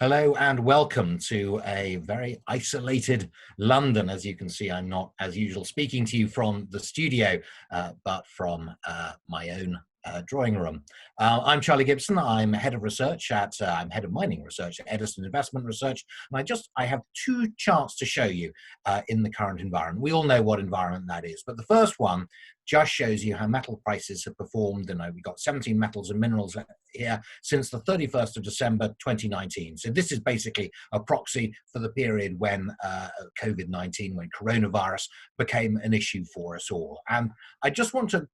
Hello and welcome to a very isolated London. As you can see, I'm not, as usual, speaking to you from the studio, but from my own drawing room. I'm Charlie Gibson. I'm head of research I'm head of mining research at Edison Investment Research. And I have two charts to show you in the current environment. We all know what environment that is, but the first one just shows you how metal prices have performed. And we've got 17 metals and minerals here since the 31st of December 2019. So this is basically a proxy for the period when COVID-19, when coronavirus became an issue for us all. And I just want to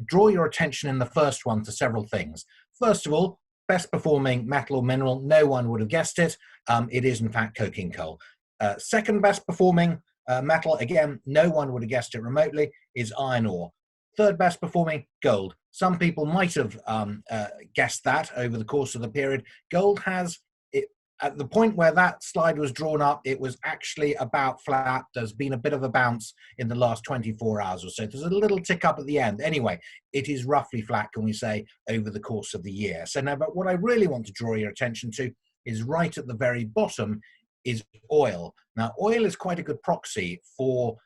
draw your attention in the first one to several things. First of all, best performing metal or mineral, no one would have guessed it. It is in fact coking coal. Second best performing metal, again, no one would have guessed it remotely, is iron ore. Third best performing, gold. Some people might have guessed that over the course of the period. Gold has, at the point where that slide was drawn up, it was actually about flat. There's been a bit of a bounce in the last 24 hours or so. There's a little tick up at the end. Anyway, it is roughly flat, can we say, over the course of the year. So now, but what I really want to draw your attention to is right at the very bottom is oil. Now, oil is quite a good proxy for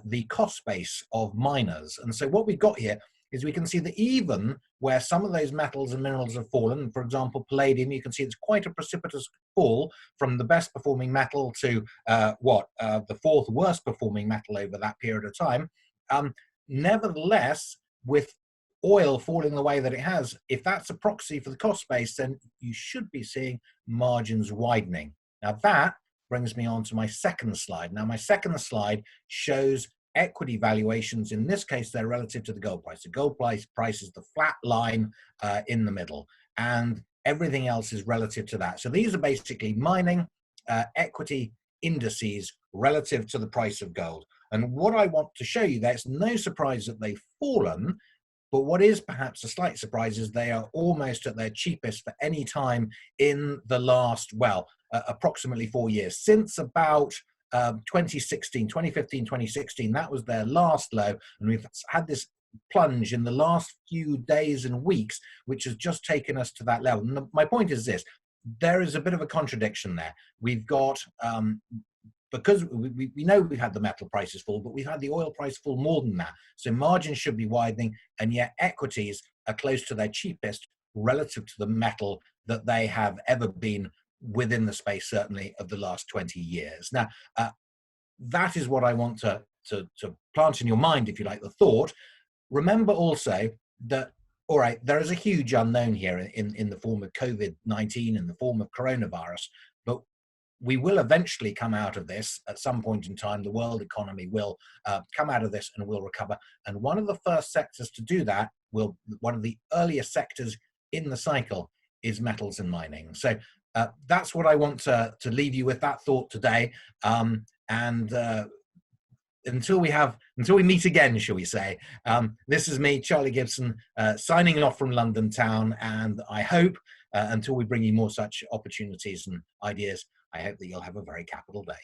the cost base of miners. And so what we've got here is we can see that even where some of those metals and minerals have fallen, for example, palladium, you can see it's quite a precipitous fall from the best performing metal to the fourth worst performing metal over that period of time. Nevertheless, with oil falling the way that it has, if that's a proxy for the cost base, then you should be seeing margins widening. Now that brings me on to my second slide. Now my second slide shows equity valuations. In this case, they're relative to the gold price. The gold price is the flat line in the middle, and everything else is relative to that. So these are basically mining equity indices relative to the price of gold. And what I want to show you, there's no surprise that they've fallen, but what is perhaps a slight surprise is they are almost at their cheapest for any time in the last, approximately 4 years. Since about 2015, 2016, that was their last low. And we've had this plunge in the last few days and weeks, which has just taken us to that level. And my point is this, there is a bit of a contradiction there. We've got, because we know we've had the metal prices fall, but we've had the oil price fall more than that. So margins should be widening, and yet equities are close to their cheapest relative to the metal that they have ever been within the space, certainly, of the last 20 years. Now, that is what I want to plant in your mind, if you like, the thought. Remember also that, all right, there is a huge unknown here in the form of COVID-19, in the form of coronavirus, but we will eventually come out of this at some point in time. The world economy will come out of this and will recover. And one of the first sectors to do that, one of the earliest sectors in the cycle, is metals and mining. So that's what I want to leave you with, that thought today. Until we meet again, shall we say, this is me, Charlie Gibson, signing off from London town. And I hope, until we bring you more such opportunities and ideas, I hope that you'll have a very capital day.